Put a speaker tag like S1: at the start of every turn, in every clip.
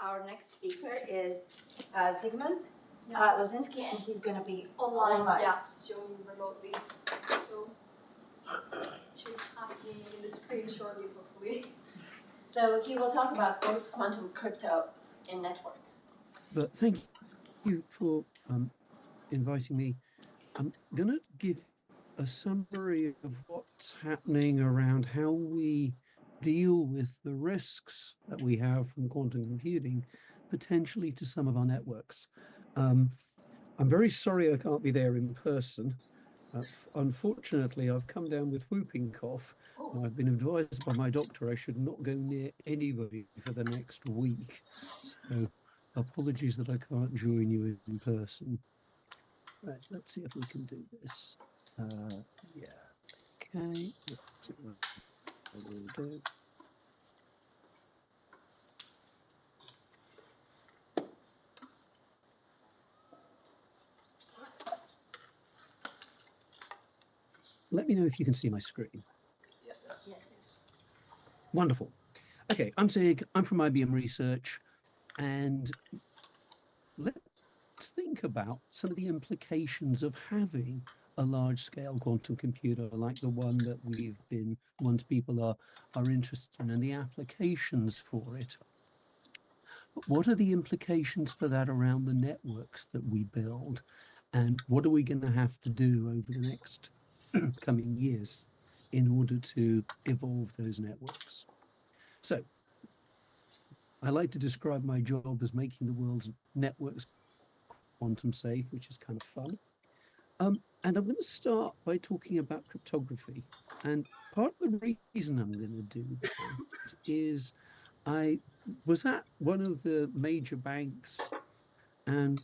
S1: our next speaker is Zygmunt Lozinski, and he's going to be online.
S2: Yeah, showing remotely. So should pop me in the screen shortly, hopefully.
S1: So he will talk about post-quantum crypto in networks.
S3: But thank you for inviting me. I'm going to give a summary of what's happening around how we deal with the risks that we have from quantum computing, potentially to some of our networks. I'm very sorry I can't be there in person. Unfortunately, I've come down with whooping cough. And I've been advised by my doctor I should not go near anybody for the next week. So apologies that I can't join you in person. Right, let's see if we can do this. Yeah, okay. Let's see what I will do. Let me know if you can see my screen.
S2: Yes.
S3: Wonderful. Okay, I'm Zig. I'm from IBM Research, and let's think about some of the implications of having a large-scale quantum computer like the one that once people are interested in, and the applications for it. But what are the implications for that around the networks that we build? And what are we going to have to do over the next coming years in order to evolve those networks? So I like to describe my job as making the world's networks quantum safe, which is kind of fun. And I'm going to start by talking about cryptography. And part of the reason I'm going to do that is I was at one of the major banks, and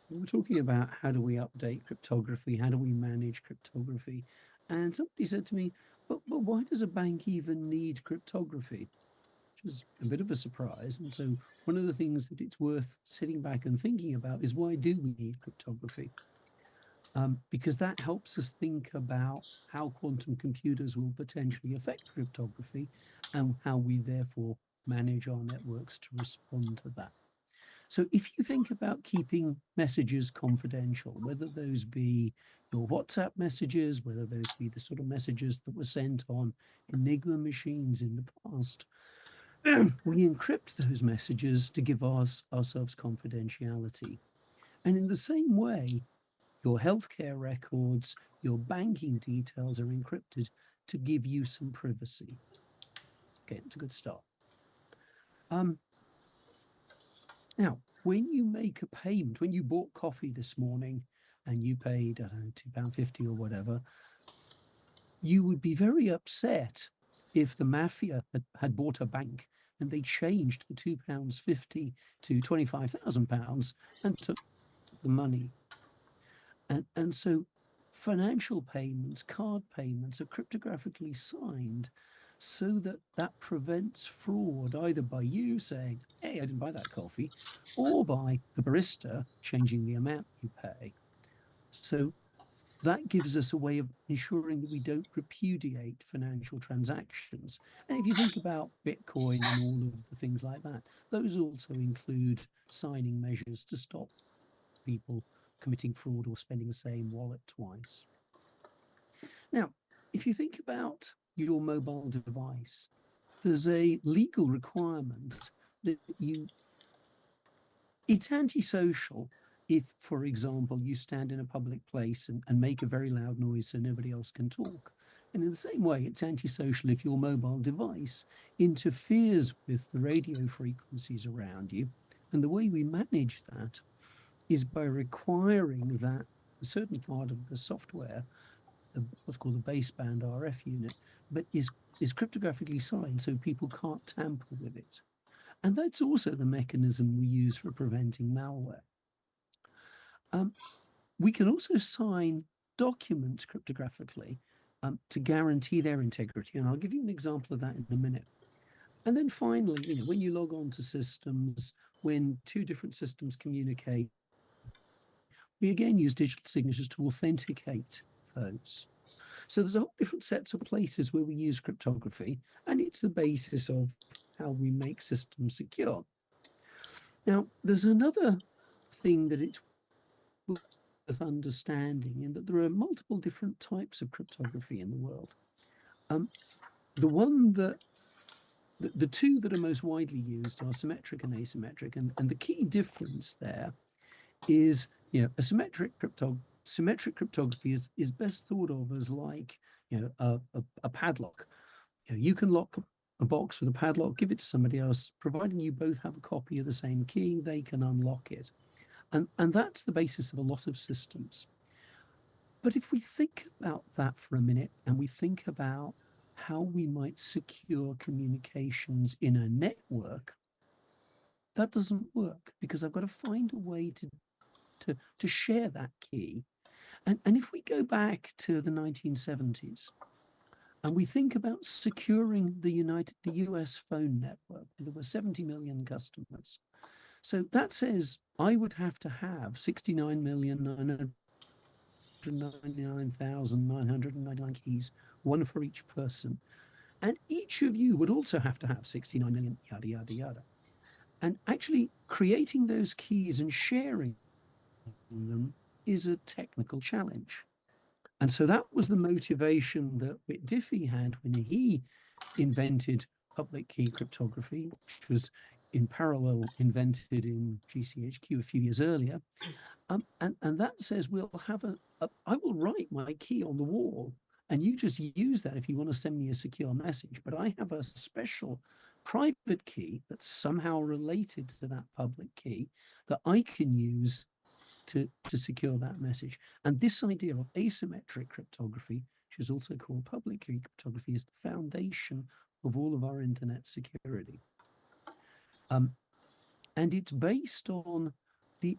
S3: we were talking about how do we update cryptography, how do we manage cryptography, and somebody said to me, but why does a bank even need cryptography? Which was a bit of a surprise. And so one of the things that it's worth sitting back and thinking about is, why do we need cryptography? Because that helps us think about how quantum computers will potentially affect cryptography and how we therefore manage our networks to respond to that. So if you think about keeping messages confidential, whether those be your WhatsApp messages, whether those be the sort of messages that were sent on Enigma machines in the past, we encrypt those messages to give ourselves confidentiality. And in the same way, your healthcare records, your banking details are encrypted to give you some privacy. Okay, it's a good start. Now, when you make a payment, when you bought coffee this morning and you paid, I don't know, £2.50 or whatever, you would be very upset if the mafia had bought a bank and they changed the £2.50 to £25,000 and took the money. And so financial payments, card payments are cryptographically signed so that prevents fraud, either by you saying, hey, I didn't buy that coffee, or by the barista changing the amount you pay. So that gives us a way of ensuring that we don't repudiate financial transactions. And if you think about Bitcoin and all of the things like that, those also include signing measures to stop people committing fraud or spending the same wallet twice. Now, if you think about your mobile device, there's a legal requirement that it's antisocial if, for example, you stand in a public place and make a very loud noise so nobody else can talk. And in the same way, it's antisocial if your mobile device interferes with the radio frequencies around you. And the way we manage that is by requiring that a certain part of the software, what's called the baseband RF unit, but is cryptographically signed so people can't tamper with it. And that's also the mechanism we use for preventing malware. We can also sign documents cryptographically to guarantee their integrity. And I'll give you an example of that in a minute. And then finally, when you log on to systems, when two different systems communicate, we again use digital signatures to authenticate those. So there's a whole different sets of places where we use cryptography, and it's the basis of how we make systems secure. Now, there's another thing that it's worth understanding in that there are multiple different types of cryptography in the world. The one that the two that are most widely used are symmetric and asymmetric, and the key difference there is, a symmetric cryptography is best thought of as like, a padlock. You can lock a box with a padlock, give it to somebody else, providing you both have a copy of the same key, they can unlock it. And that's the basis of a lot of systems. But if we think about that for a minute and we think about how we might secure communications in a network, that doesn't work because I've got to find a way to share that key. And if we go back to the 1970s and we think about securing the US phone network, there were 70 million customers. So that says I would have to have 69,999,999 keys, one for each person. And each of you would also have to have 69 million, yada, yada, yada. And actually creating those keys and sharing them is a technical challenge. And so that was the motivation that Whit Diffie had when he invented public key cryptography, which was in parallel invented in GCHQ a few years earlier. And that says I will write my key on the wall and you just use that if you want to send me a secure message. But I have a special private key that's somehow related to that public key that I can use to secure that message. And this idea of asymmetric cryptography, which is also called public key cryptography, is the foundation of all of our internet security. And it's based on the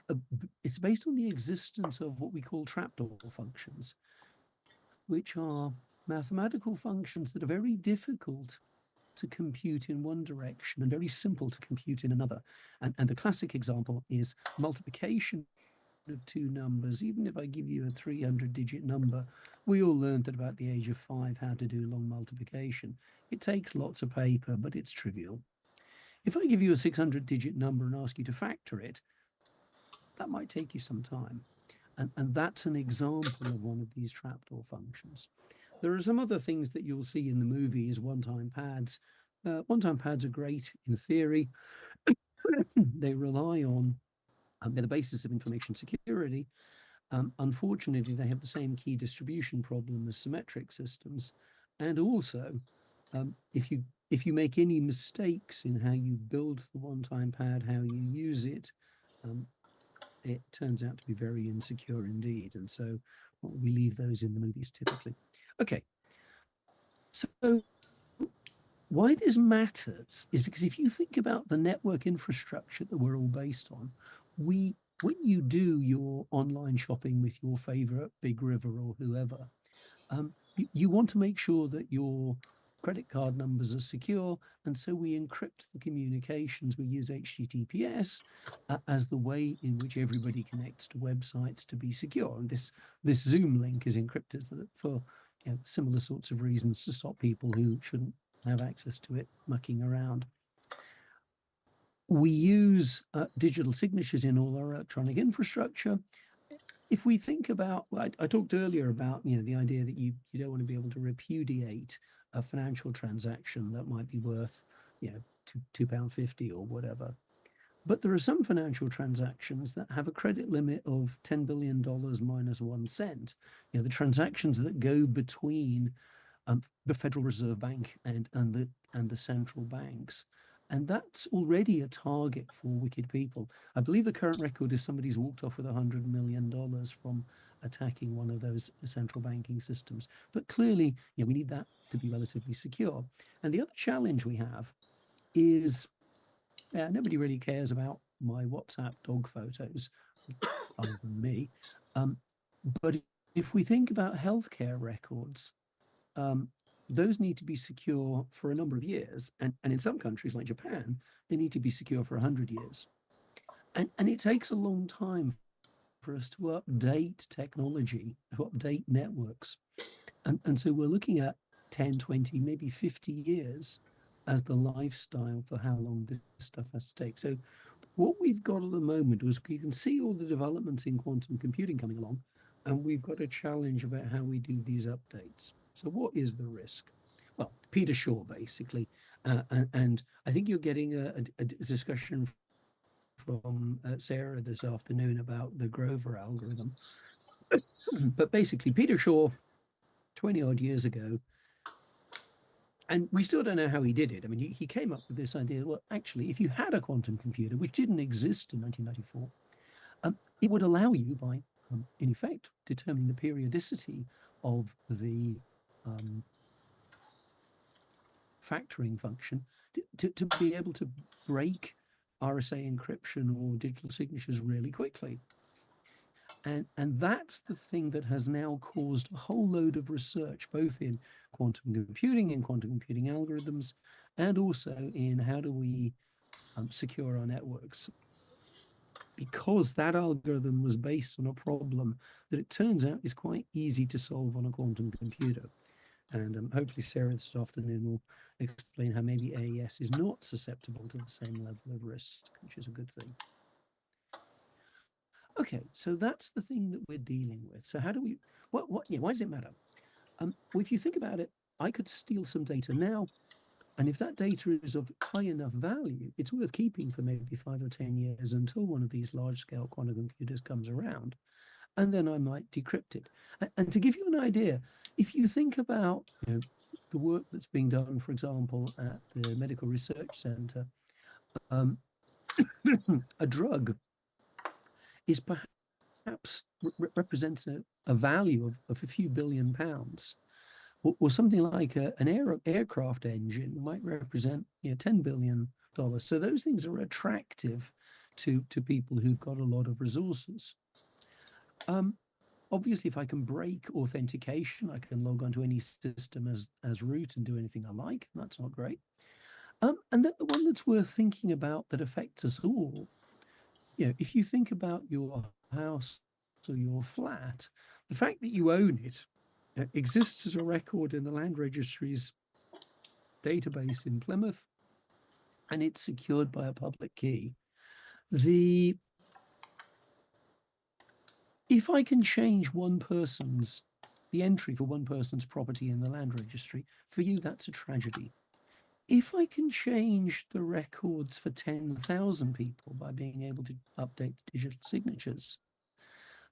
S3: existence of what we call trapdoor functions, which are mathematical functions that are very difficult to compute in one direction and very simple to compute in another. And the classic example is multiplication of two numbers. Even if I give you a 300-digit number, we all learned at about the age of 5 how to do long multiplication. It takes lots of paper, but it's trivial. If I give you a 600-digit number and ask you to factor it, that might take you some time. And that's an example of one of these trapdoor functions. There are some other things that you'll see in the movie is one-time pads. One-time pads are great in theory. They rely on, they're the basis of information security. Unfortunately, they have the same key distribution problem as symmetric systems. And also, if you make any mistakes in how you build the one-time pad, how you use it, it turns out to be very insecure indeed. And so we leave those in the movies typically. Okay, so why this matters is because if you think about the network infrastructure that we're all based on, when you do your online shopping with your favorite Big River or whoever, you want to make sure that your credit card numbers are secure, and so we encrypt the communications. We use HTTPS as the way in which everybody connects to websites to be secure. And this Zoom link is encrypted for similar sorts of reasons to stop people who shouldn't have access to it mucking around. We use digital signatures in all our electronic infrastructure. If we think about, I talked earlier about the idea that you don't want to be able to repudiate a financial transaction that might be worth £2.50 or whatever. But there are some financial transactions that have a credit limit of $10 billion minus 1 cent. The transactions that go between the Federal Reserve Bank and the central banks. And that's already a target for wicked people. I believe the current record is somebody's walked off with $100 million from attacking one of those central banking systems. But clearly, we need that to be relatively secure. And the other challenge we have is nobody really cares about my WhatsApp dog photos, other than me. But if we think about healthcare records, those need to be secure for a number of years. And in some countries like Japan, they need to be secure for 100 years. And it takes a long time for us to update technology, to update networks. And so we're looking at 10, 20, maybe 50 years as the lifestyle for how long this stuff has to take. So what we've got at the moment is you can see all the developments in quantum computing coming along, and we've got a challenge about how we do these updates. So what is the risk? Well, Peter Shaw, basically, and I think you're getting a discussion from Sarah this afternoon about the Grover algorithm. But basically, Peter Shaw, 20 odd years ago, and we still don't know how he did it. I mean, he came up with this idea. Well, actually, if you had a quantum computer, which didn't exist in 1994, it would allow you by, in effect, determining the periodicity of the factoring function to be able to break RSA encryption or digital signatures really quickly. And that's the thing that has now caused a whole load of research, both in quantum computing and quantum computing algorithms, and also in how do we secure our networks. Because that algorithm was based on a problem that it turns out is quite easy to solve on a quantum computer. And hopefully Sarah this afternoon will explain how maybe AES is not susceptible to the same level of risk, which is a good thing. Okay, so that's the thing that we're dealing with. So how do we, why does it matter? Well, if you think about it, I could steal some data now, and if that data is of high enough value, it's worth keeping for maybe 5 or 10 years until one of these large-scale quantum computers comes around, and then I might decrypt it. And to give you an idea, if you think about the work that's being done, for example, at the Medical Research Center, a drug is perhaps represents a value of a few billion pounds, or something like an aircraft engine might represent $10 billion. So those things are attractive to people who've got a lot of resources. Obviously, if I can break authentication, I can log onto any system as root and do anything I like. That's not great. And then the one that's worth thinking about that affects us all, if you think about your house or your flat, the fact that you own it exists as a record in the land registry's database in Plymouth, and it's secured by a public key. If I can change the entry for one person's property in the land registry, for you, that's a tragedy. If I can change the records for 10,000 people by being able to update the digital signatures,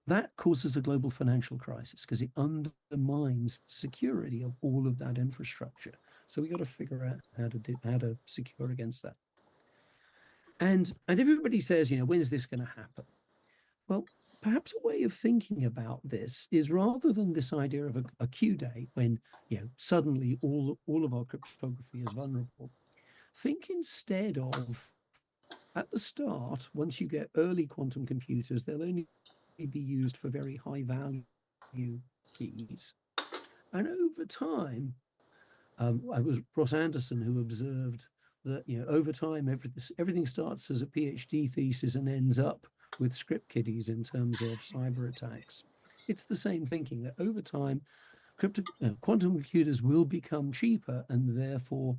S3: that causes a global financial crisis because it undermines the security of all of that infrastructure. So we got to figure out how to secure against that. And everybody says, when's this going to happen? Well, perhaps a way of thinking about this is, rather than this idea of a Q day when suddenly all of our cryptography is vulnerable, think instead of, at the start, once you get early quantum computers, they'll only be used for very high value keys. And over time, it was Ross Anderson who observed that over time everything starts as a PhD thesis and ends up with script kiddies in terms of cyber attacks. It's the same thinking, that over time quantum computers will become cheaper, and therefore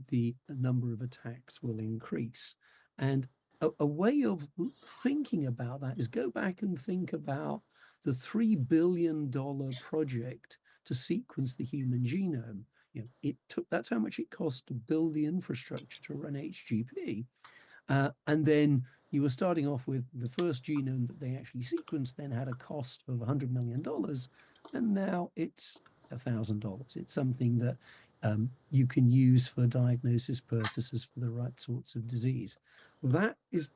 S3: the number of attacks will increase. And a way of thinking about that is go back and think about the $3 billion project to sequence the human genome. That's how much it cost to build the infrastructure to run HGP. And then you were starting off with the first genome that they actually sequenced, then had a cost of $100 million. And now it's $1,000. It's something that you can use for diagnosis purposes for the right sorts of disease. That is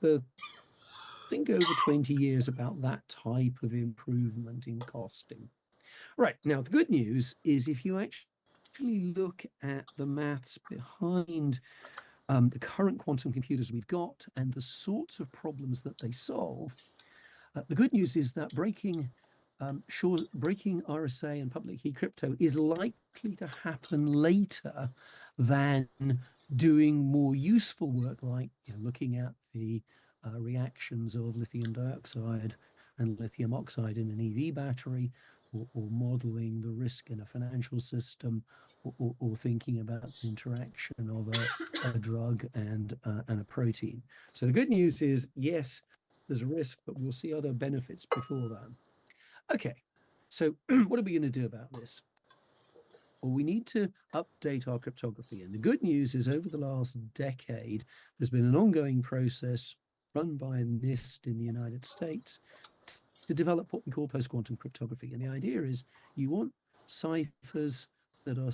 S3: think over 20 years about that type of improvement in costing. Right, now the good news is, if you actually look at the maths behind the current quantum computers we've got and the sorts of problems that they solve, the good news is that breaking RSA and public key crypto is likely to happen later than doing more useful work, like looking at the reactions of lithium dioxide and lithium oxide in an EV battery, or modeling the risk in a financial system, or thinking about the interaction of a drug and a protein. So the good news is, yes, there's a risk, but we'll see other benefits before that. Okay, so what are we going to do about this? Well, we need to update our cryptography. And the good news is over the last decade, there's been an ongoing process run by NIST in the United States to develop what we call post-quantum cryptography. And the idea is you want ciphers that are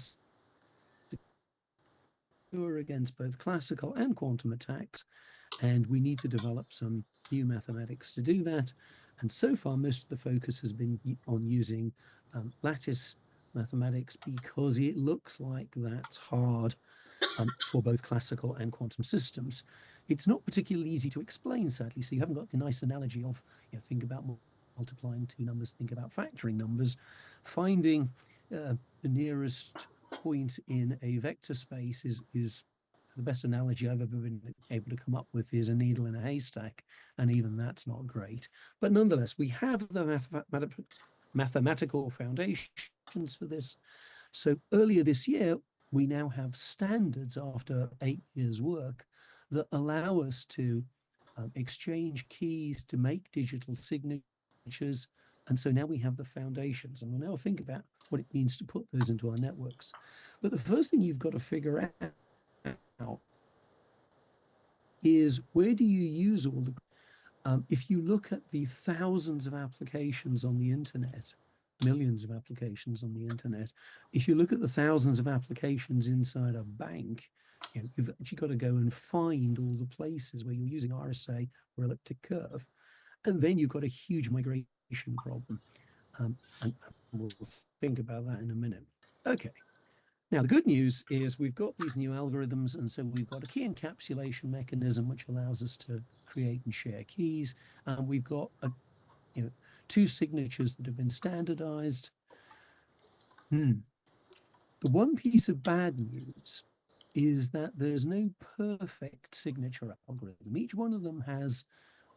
S3: secure against both classical and quantum attacks. And we need to develop some new mathematics to do that. And so far, most of the focus has been on using lattice mathematics because it looks like that's hard for both classical and quantum systems. It's not particularly easy to explain, sadly. So you haven't got the nice analogy of, think about multiplying two numbers, think about factoring numbers. Finding the nearest point in a vector space is the best analogy I've ever been able to come up with is a needle in a haystack, and even that's not great. But nonetheless, we have the mathematical foundations for this. So earlier this year, we now have standards after 8 years' work that allow us to exchange keys to make digital signatures. And so now we have the foundations, and we'll now think about what it means to put those into our networks. But the first thing you've got to figure out is, where do you use all the if you look at the thousands of applications on the internet, millions of applications on the internet, if you look at the thousands of applications inside a bank, you've actually got to go and find all the places where you're using RSA or elliptic curve. And then you've got a huge migration problem. And we'll think about that in a minute. Okay. Now, the good news is we've got these new algorithms, and so we've got a key encapsulation mechanism which allows us to create and share keys. And we've got two signatures that have been standardized. The one piece of bad news is that there's no perfect signature algorithm. Each one of them has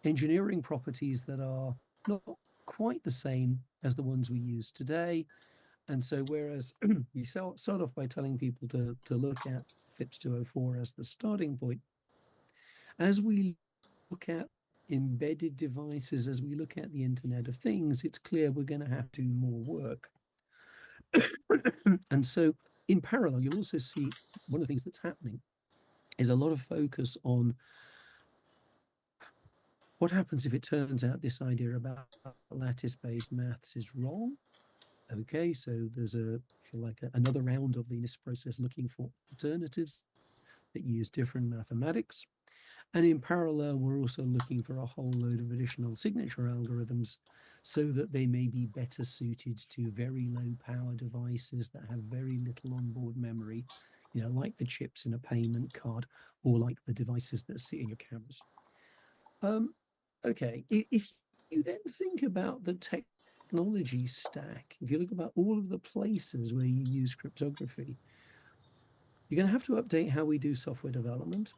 S3: engineering properties that are not quite the same as the ones we use today. And so whereas you start off by telling people to look at FIPS 204 as the starting point, as we look at embedded devices, as we look at the Internet of Things, it's clear we're going to have to do more work. And so in parallel, you'll also see one of the things that's happening is a lot of focus on what happens if it turns out this idea about lattice-based maths is wrong. Okay, so there's another round of the NIST process looking for alternatives that use different mathematics. And in parallel, we're also looking for a whole load of additional signature algorithms so that they may be better suited to very low power devices that have very little onboard memory, like the chips in a payment card or like the devices that sit in your cameras. Okay, if you then think about the technology stack, if you look about all of the places where you use cryptography, you're going to have to update how we do software development.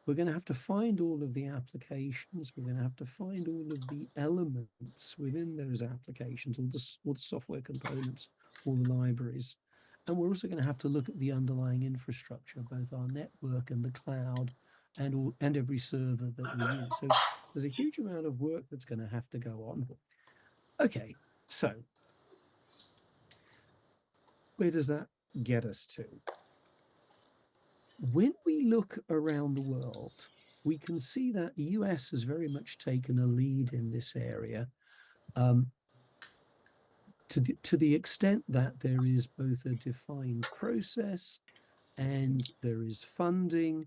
S3: We're going to have to find all of the applications. We're going to have to find all of the elements within those applications, all the software components, all the libraries. And we're also going to have to look at the underlying infrastructure, both our network and the cloud, and every server that we use. So there's a huge amount of work that's going to have to go on. Okay, so where does that get us to? When we look around the world, we can see that the US has very much taken a lead in this area, to the extent that there is both a defined process and there is funding,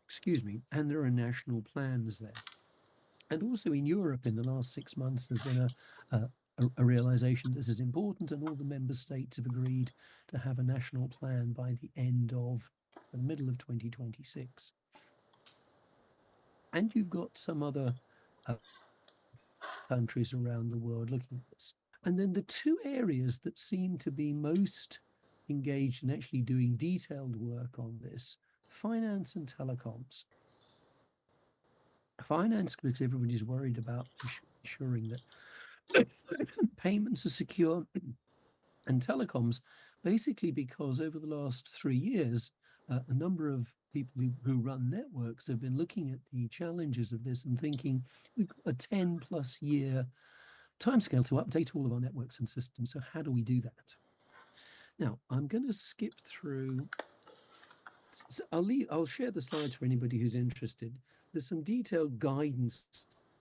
S3: excuse me, and there are national plans there. And also in Europe, in the last 6 months, there's been a realization this is important, and all the member states have agreed to have a national plan by the middle of 2026. And you've got some other countries around the world looking at this. And then the two areas that seem to be most engaged in actually doing detailed work on this: finance and telecoms. Finance, because everybody's worried about ensuring that payments are secure, and telecoms, basically because over the last 3 years, a number of people who run networks have been looking at the challenges of this and thinking we've got a 10+ year timescale to update all of our networks and systems. So how do we do that? Now, I'm going to skip through. I'll share the slides for anybody who's interested. There's some detailed guidance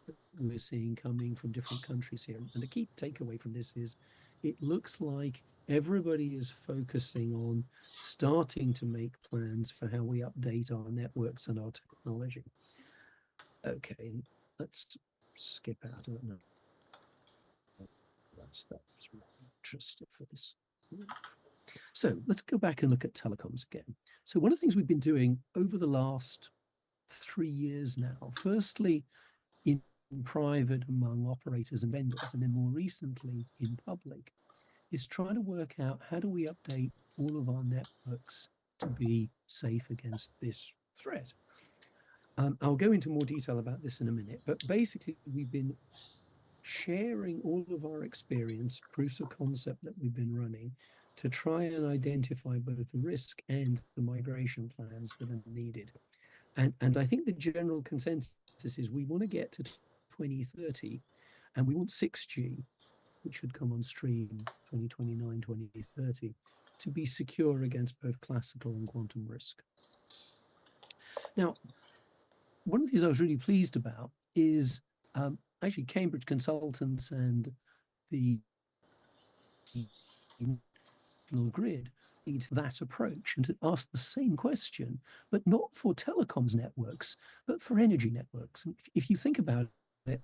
S3: that we're seeing coming from different countries here. And the key takeaway from this is it looks like everybody is focusing on starting to make plans for how we update our networks and our technology. Okay, let's skip out of that. That's really interesting for this. So let's go back and look at telecoms again. So one of the things we've been doing over the last 3 years now, firstly in private among operators and vendors, and then more recently in public, is trying to work out how do we update all of our networks to be safe against this threat. I'll go into more detail about this in a minute, but basically we've been sharing all of our experience, proofs of concept that we've been running to try and identify both the risk and the migration plans that are needed. And I think the general consensus is we want to get to 2030 and we want 6G, which should come on stream 2029, 2030, to be secure against both classical and quantum risk. Now, one of the things I was really pleased about is actually Cambridge consultants and the national grid need that approach and to ask the same question, but not for telecoms networks, but for energy networks. And if you think about it,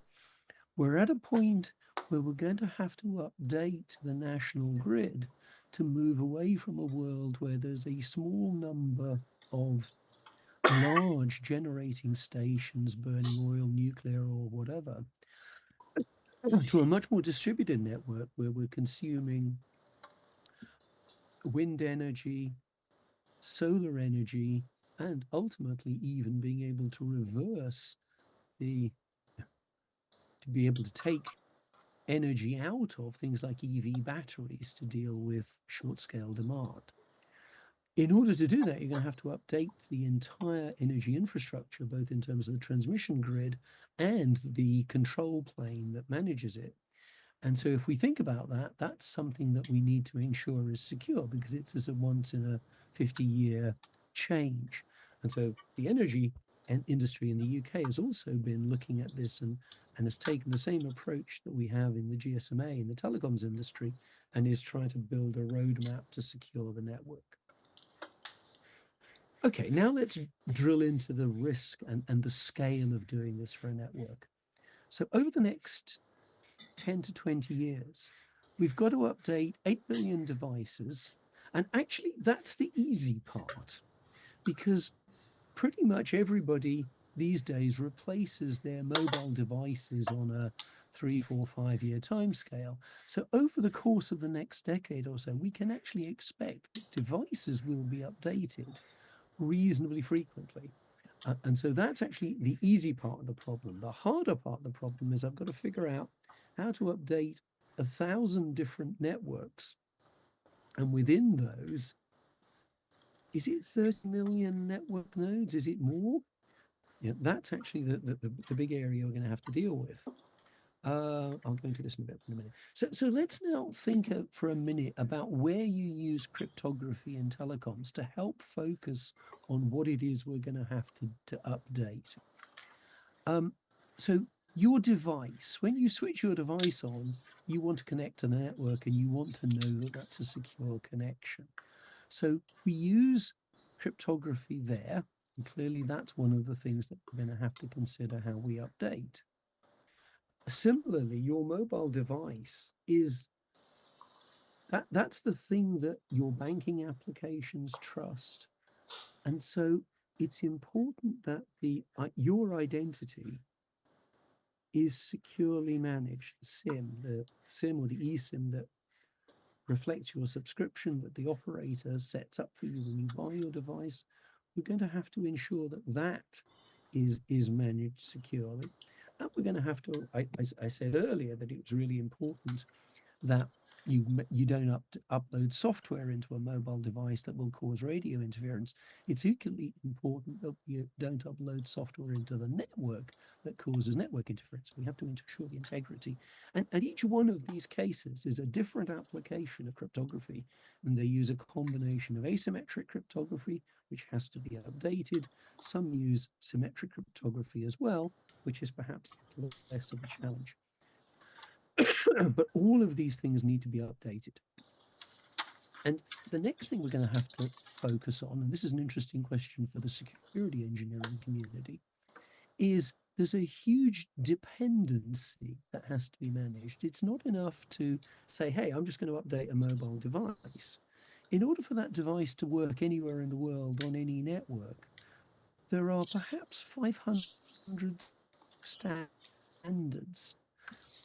S3: we're at a point where we're going to have to update the national grid to move away from a world where there's a small number of large generating stations burning oil, nuclear, or whatever, to a much more distributed network where we're consuming wind energy, solar energy, and ultimately even being able to reverse to be able to take energy out of things like EV batteries to deal with short scale demand. In order to do that, you're going to have to update the entire energy infrastructure, both in terms of the transmission grid and the control plane that manages it. And so if we think about that, that's something that we need to ensure is secure because it's a once in a 50-year change. And so the energy industry in the UK has also been looking at this and has taken the same approach that we have in the GSMA in the telecoms industry and is trying to build a roadmap to secure the network. Okay, now let's drill into the risk and the scale of doing this for a network. So over the next 10 to 20 years, we've got to update 8 billion devices. And actually, that's the easy part, because pretty much everybody these days replaces their mobile devices on a 3, 4, 5-year timescale. So over the course of the next decade or so, we can actually expect that devices will be updated reasonably frequently. And so that's actually the easy part of the problem. The harder part of the problem is I've got to figure out how to update 1,000 different networks. And within those, is it 30 million network nodes? Is it more? Yeah, that's actually the big area we're going to have to deal with. I'll go into this in a minute. So let's now think for a minute about where you use cryptography in telecoms to help focus on what it is we're going to have to update. So your device, when you switch your device on, you want to connect to the network and you want to know that that's a secure connection. So we use cryptography there, and clearly that's one of the things that we're going to have to consider how we update. Similarly, your mobile device is that's the thing that your banking applications trust. And so it's important that your identity is securely managed. The SIM or the eSIM that reflects your subscription that the operator sets up for you when you buy your device, we're going to have to ensure that that is managed securely. And we're going to have to, I said earlier that it was really important that you don't upload software into a mobile device that will cause radio interference. It's equally important that you don't upload software into the network that causes network interference. We have to ensure the integrity. And each one of these cases is a different application of cryptography, and they use a combination of asymmetric cryptography, which has to be updated. Some use symmetric cryptography as well, which is perhaps less of a challenge. But all of these things need to be updated. And the next thing we're going to have to focus on, and this is an interesting question for the security engineering community, is there's a huge dependency that has to be managed. It's not enough to say, hey, I'm just going to update a mobile device. In order for that device to work anywhere in the world on any network, there are perhaps 500 standards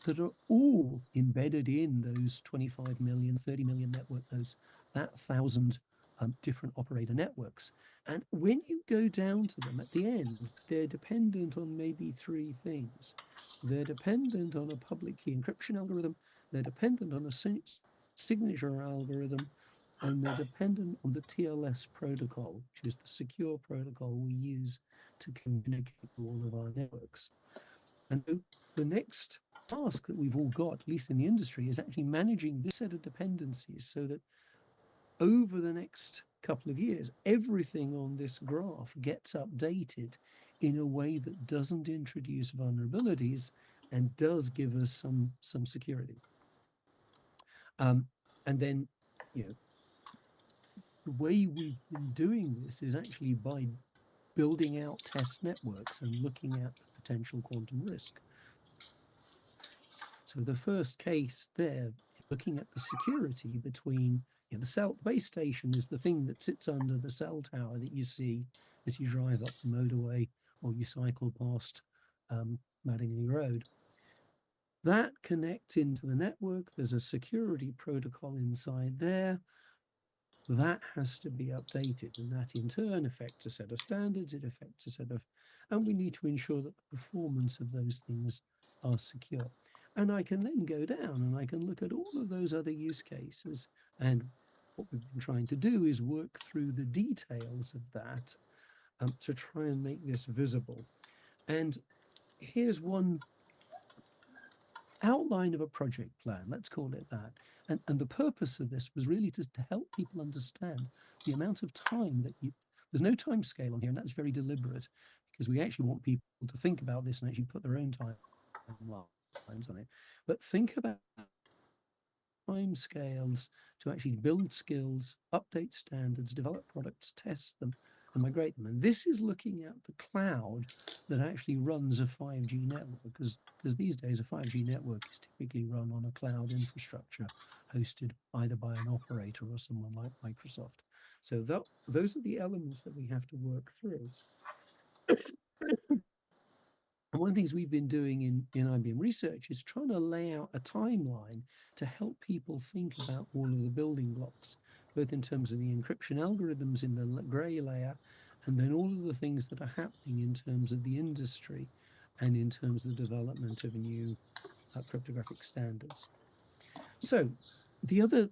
S3: that are all embedded in those 25 million, 30 million network nodes, that 1,000 different operator networks. And when you go down to them at the end, they're dependent on maybe three things. They're dependent on a public key encryption algorithm, they're dependent on a signature algorithm, and they're dependent on the TLS protocol, which is the secure protocol we use to communicate to all of our networks. And so the next task that we've all got, at least in the industry, is actually managing this set of dependencies so that over the next couple of years, everything on this graph gets updated in a way that doesn't introduce vulnerabilities and does give us some security. And then, the way we've been doing this is actually by building out test networks and looking at the potential quantum risk. So the first case there, looking at the security between the base station is the thing that sits under the cell tower that you see as you drive up the motorway or you cycle past Mattingley Road. That connects into the network. There's a security protocol inside there. That has to be updated, and that in turn affects a set of standards, it affects a set of, and we need to ensure that the performance of those things are secure. And I can then go down and I can look at all of those other use cases. And what we've been trying to do is work through the details of that to try and make this visible. And here's one outline of a project plan, let's call it that. And the purpose of this was really to help people understand the amount of time that there's no time scale on here, and that's very deliberate because we actually want people to think about this and actually put their own timelines on it. But think about time scales to actually build skills, update standards, develop products, test them, and migrate them. And this is looking at the cloud that actually runs a 5G network, because these days a 5G network is typically run on a cloud infrastructure hosted either by an operator or someone like Microsoft. So those are the elements that we have to work through. And one of the things we've been doing in IBM Research is trying to lay out a timeline to help people think about all of the building blocks, both in terms of the encryption algorithms in the gray layer, and then all of the things that are happening in terms of the industry and in terms of the development of new cryptographic standards. So the other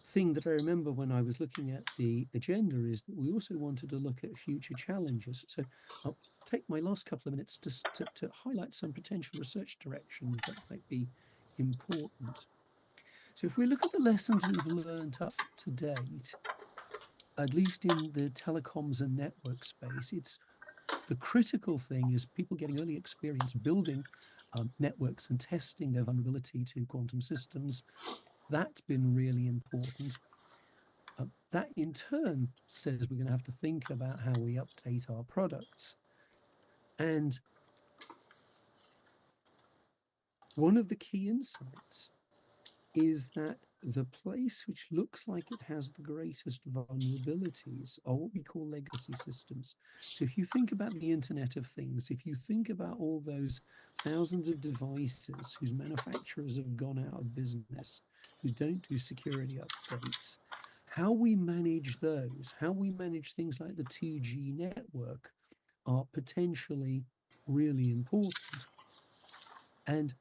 S3: thing that I remember when I was looking at the agenda is that we also wanted to look at future challenges. So I'll take my last couple of minutes to highlight some potential research directions that might be important. So if we look at the lessons we've learned up to date, at least in the telecoms and network space, the critical thing is people getting early experience building networks and testing their vulnerability to quantum systems. That's been really important. That in turn says we're going to have to think about how we update our products. And one of the key insights is that the place which looks like it has the greatest vulnerabilities are what we call legacy systems. So if you think about the Internet of Things, if you think about all those thousands of devices whose manufacturers have gone out of business, who don't do security updates, how we manage those, how we manage things like the 2G network are potentially really important. And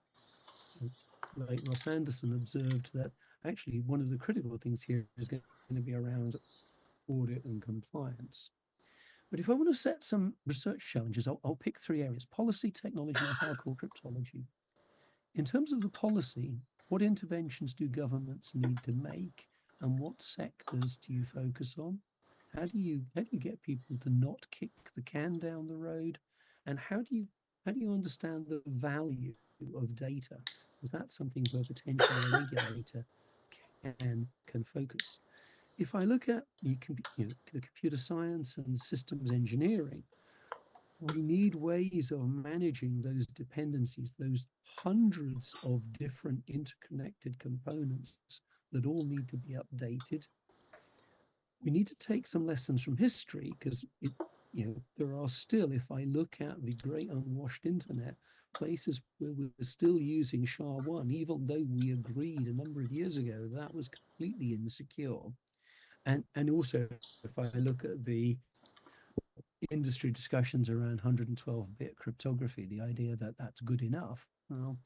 S3: like Ross Anderson observed that actually one of the critical things here is going to be around audit and compliance. But if I want to set some research challenges, I'll pick three areas: policy, technology, and hardcore cryptology. In terms of the policy, what interventions do governments need to make, and what sectors do you focus on? How do you get people to not kick the can down the road? And how do you understand the value of data? Because that's something where potentially a regulator can focus. If I look at the computer science and systems engineering, we need ways of managing those dependencies, those hundreds of different interconnected components that all need to be updated. We need to take some lessons from history because there are still, if I look at the great unwashed internet, places where we're still using SHA-1, even though we agreed a number of years ago that was completely insecure. And also, if I look at the industry discussions around 112-bit cryptography, the idea that that's good enough, well,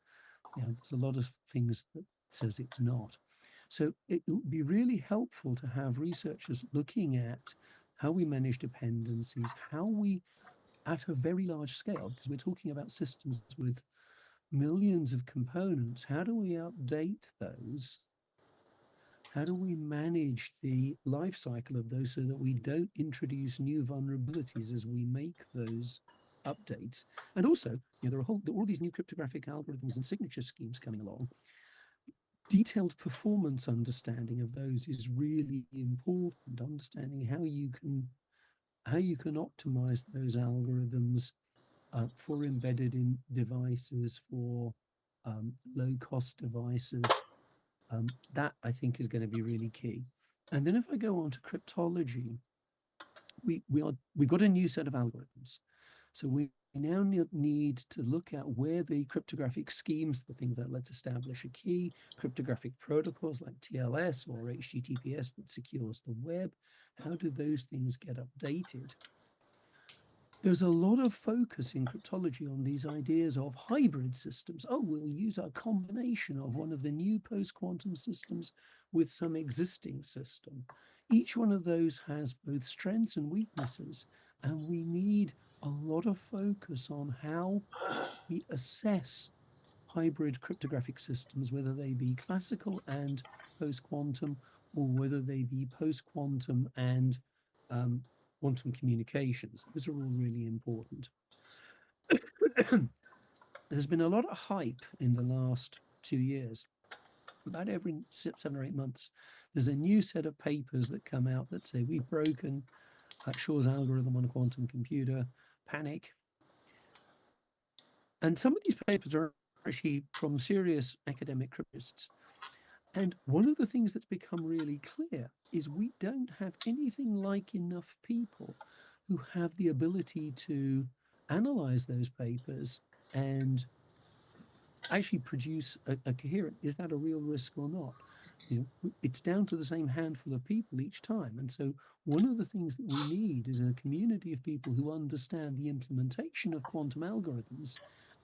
S3: there's a lot of things that says it's not. So it would be really helpful to have researchers looking at how we manage dependencies, how we, at a very large scale, because we're talking about systems with millions of components, how do we update those? How do we manage the life cycle of those so that we don't introduce new vulnerabilities as we make those updates? And also, there are all these new cryptographic algorithms and signature schemes coming along. Detailed performance understanding of those is really important. Understanding how you can optimize those algorithms for embedded in devices, for low-cost devices. That I think is going to be really key. And then if I go on to cryptology, we've got a new set of algorithms. So we now need to look at where the cryptographic schemes, the things that let's establish a key, cryptographic protocols like TLS or HTTPS that secures the web, how do those things get updated? There's a lot of focus in cryptology on these ideas of hybrid systems. Oh, we'll use a combination of one of the new post-quantum systems with some existing system. Each one of those has both strengths and weaknesses, and we need a lot of focus on how we assess hybrid cryptographic systems, whether they be classical and post-quantum, or whether they be post-quantum and quantum communications. Those are all really important. There's been a lot of hype in the last 2 years. About every 7 or 8 months, there's a new set of papers that come out that say we've broken Shor's algorithm on a quantum computer, panic. And some of these papers are actually from serious academic cryptists. And one of the things that's become really clear is we don't have anything like enough people who have the ability to analyze those papers and actually produce a coherent, is that a real risk or not? It's down to the same handful of people each time. And so one of the things that we need is a community of people who understand the implementation of quantum algorithms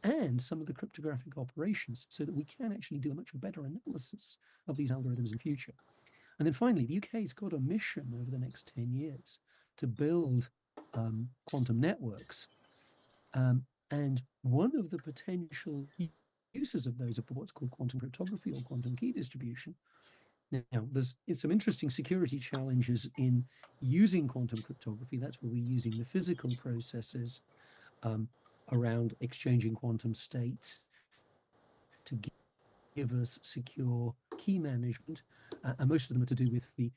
S3: and some of the cryptographic operations so that we can actually do a much better analysis of these algorithms in future. And then finally, the UK's got a mission over the next 10 years to build quantum networks. And one of the potential uses of those are for what's called quantum cryptography or quantum key distribution. Now, there's some interesting security challenges in using quantum cryptography. That's where we're using the physical processes around exchanging quantum states to give us secure key management. And most of them are to do with the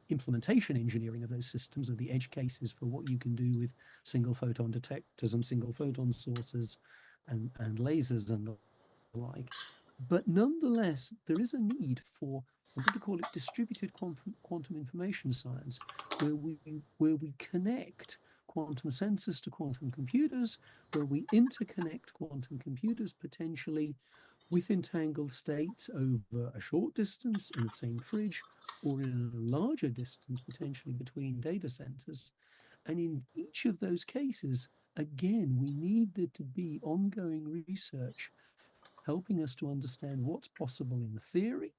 S3: implementation engineering of those systems, or the edge cases for what you can do with single photon detectors and single photon sources and lasers and the like. But nonetheless, there is a need for, I'm going to call it distributed quantum information science, where we connect quantum sensors to quantum computers, where we interconnect quantum computers potentially with entangled states over a short distance in the same fridge, or in a larger distance potentially between data centers. And in each of those cases, again, we need there to be ongoing research helping us to understand what's possible in theory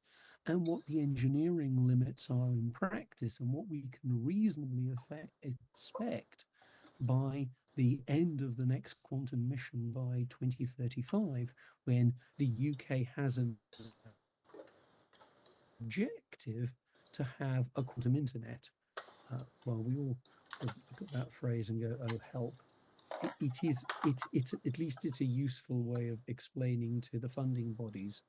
S3: and what the engineering limits are in practice, and what we can reasonably expect by the end of the next quantum mission by 2035, when the UK has an objective to have a quantum internet. Well, we all sort of look at that phrase and go, oh, help. It's at least it's a useful way of explaining to the funding bodies,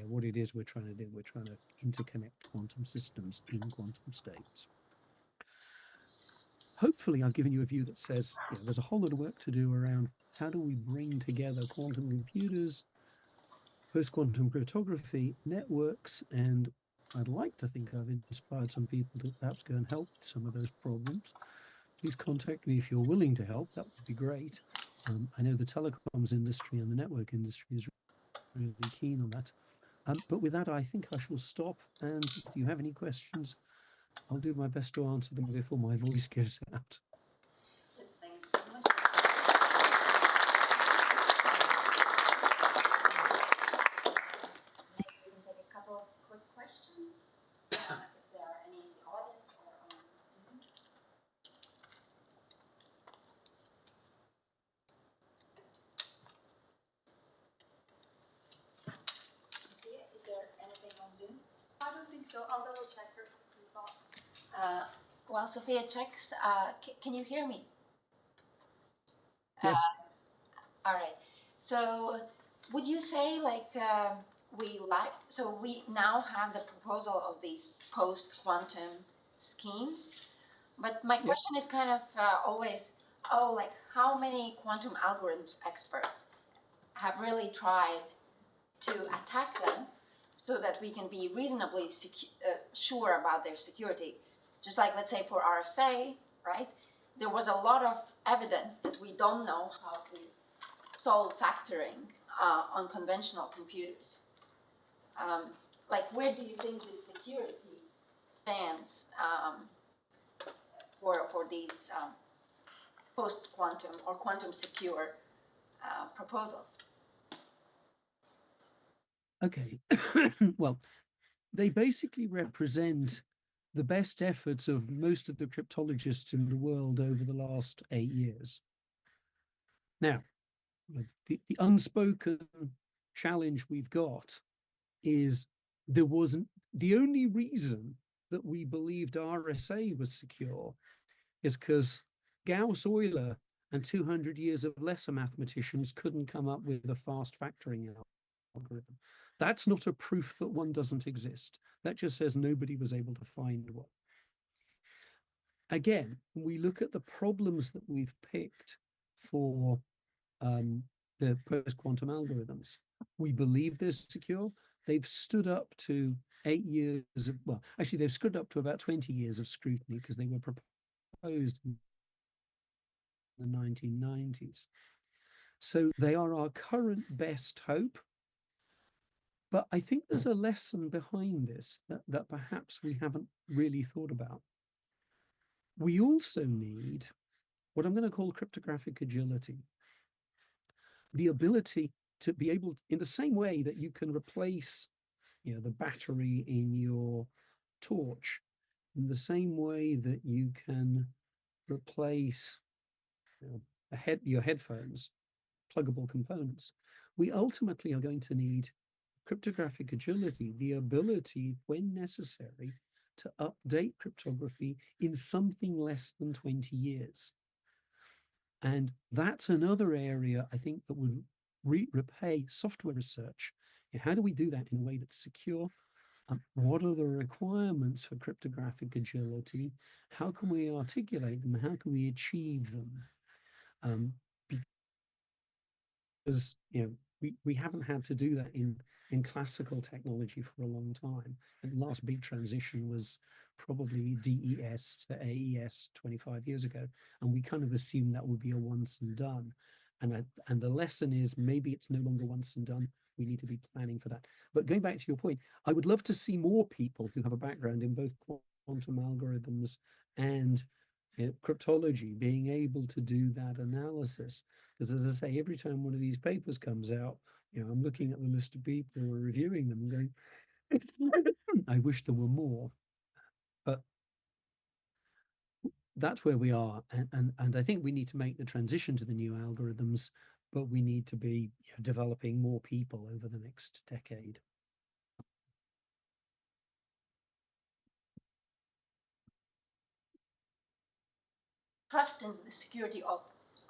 S3: what it is we're trying to do. We're trying to interconnect quantum systems in quantum states. Hopefully, I've given you a view that says, there's a whole lot of work to do around how do we bring together quantum computers, post-quantum cryptography, networks, and I'd like to think I've inspired some people to perhaps go and help with some of those problems. Please contact me if you're willing to help. That would be great. I know the telecoms industry and the network industry is really keen on that. But with that, I think I shall stop. And if you have any questions, I'll do my best to answer them before my voice goes out.
S1: Let's thank you. Maybe we can take a couple of quick questions, if there are any in the audience or on Zoom. Sophia, is there anything on Zoom?
S2: I don't think so. I'll double check her thought.
S1: While Sophia checks, can you hear me?
S3: Yes.
S1: All right. So would you say so we now have the proposal of these post-quantum schemes, but my question is kind of always, how many quantum algorithms experts have really tried to attack them so that we can be reasonably sure about their security? Just like, let's say, for RSA, right? There was a lot of evidence that we don't know how to solve factoring on conventional computers. Where do you think this security stands for these post-quantum or quantum secure proposals?
S3: Okay. Well, they basically represent the best efforts of most of the cryptologists in the world over the last 8 years. Now, the unspoken challenge we've got is the only reason that we believed RSA was secure is because Gauss, Euler, and 200 years of lesser mathematicians couldn't come up with a fast factoring algorithm. That's not a proof that one doesn't exist. That just says nobody was able to find one. Again, when we look at the problems that we've picked for the post-quantum algorithms, we believe they're secure. They've stood up to 8 years of, well, actually, they've stood up to about 20 years of scrutiny because they were proposed in the 1990s. So they are our current best hope. But I think there's a lesson behind this that perhaps we haven't really thought about. We also need what I'm going to call cryptographic agility. The ability to be able, in the same way that you can replace, the battery in your torch, in the same way that you can replace your headphones, pluggable components, we ultimately are going to need cryptographic agility, the ability, when necessary, to update cryptography in something less than 20 years. And that's another area I think that would repay software research. How do we do that in a way that's secure? What are the requirements for cryptographic agility? How can we articulate them? How can we achieve them? Because we haven't had to do that in classical technology for a long time. And the last big transition was probably DES to AES 25 years ago. And we kind of assumed that would be a once and done. And the lesson is maybe it's no longer once and done. We need to be planning for that. But going back to your point, I would love to see more people who have a background in both quantum algorithms and cryptology, being able to do that analysis. Because as I say, every time one of these papers comes out, I'm looking at the list of people who are reviewing them and going, I wish there were more. But that's where we are. And I think we need to make the transition to the new algorithms, but we need to be developing more people over the next decade.
S1: Trust in the security of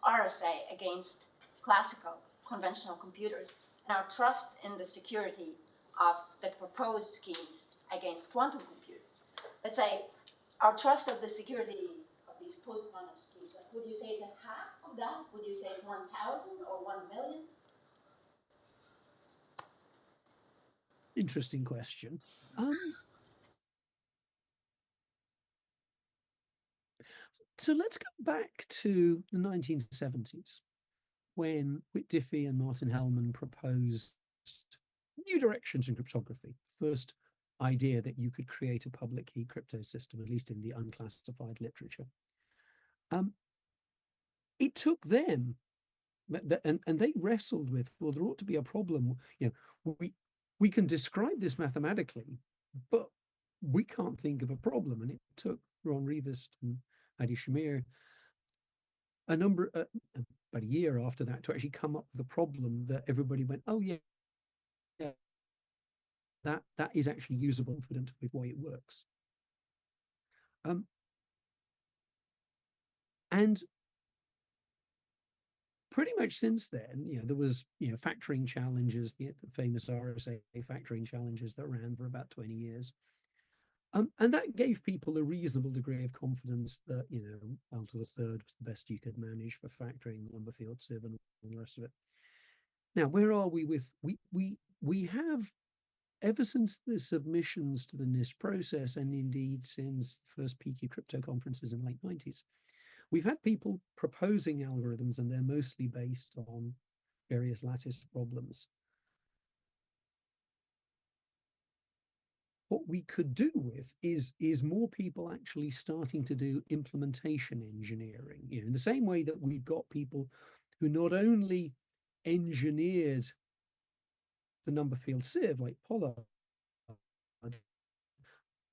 S1: RSA against classical conventional computers, and our trust in the security of the proposed schemes against quantum computers. Let's say our trust of the security of these post-quantum schemes, like, would you say it's a half of that? Would you say it's 1,000 or 1,000,000?
S3: Interesting question. So let's go back to the 1970s when Whit Diffie and Martin Hellman proposed new directions in cryptography. First idea that you could create a public key crypto system, at least in the unclassified literature. It took them, and they wrestled with, well, there ought to be a problem. We can describe this mathematically, but we can't think of a problem. And it took Ron Rivest and Adi Shamir about a year after that to actually come up with a problem that everybody went, oh yeah, that is actually usable, confident with the way it works. And pretty much since then, there was factoring challenges, the famous RSA factoring challenges that ran for about 20 years. And that gave people a reasonable degree of confidence that, L to the third was the best you could manage for factoring, number field sieve, and all the rest of it. Now, where are we with, we have, ever since the submissions to the NIST process, and indeed since the first PQ crypto conferences in the late 90s, we've had people proposing algorithms, and they're mostly based on various lattice problems. What we could do with is more people actually starting to do implementation engineering, in the same way that we've got people who not only engineered the number field sieve like Pollard,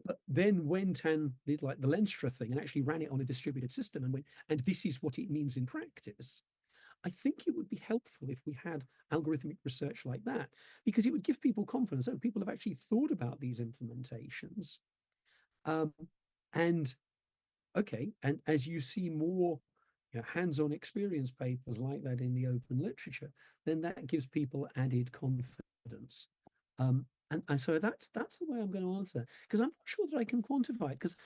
S3: but then went and did like the Lenstra thing and actually ran it on a distributed system and went, and this is what it means in practice. I think it would be helpful if we had algorithmic research like that, because it would give people confidence. Oh, people have actually thought about these implementations. And as you see more hands-on experience papers like that in the open literature, then that gives people added confidence. And so that's the way I'm going to answer that, because I'm not sure that I can quantify it, because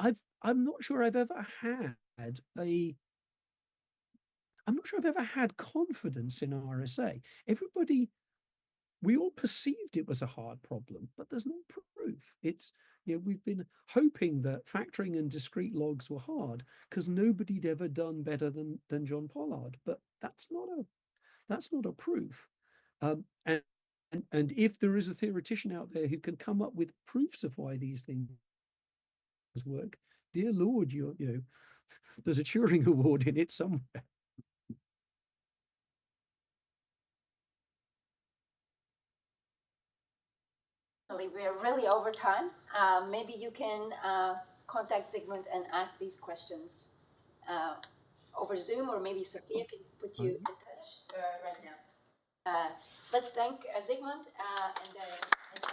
S3: I'm not sure I've ever had confidence in RSA. We all perceived it was a hard problem, but there's no proof. It's, we've been hoping that factoring and discrete logs were hard because nobody'd ever done better than John Pollard, but that's not a proof. And if there is a theoretician out there who can come up with proofs of why these things work, dear Lord, there's a Turing Award in it somewhere.
S1: We're really over time. Maybe you can contact Zygmunt and ask these questions over Zoom, or maybe Sophia can put you in touch right now. Let's thank Zygmunt and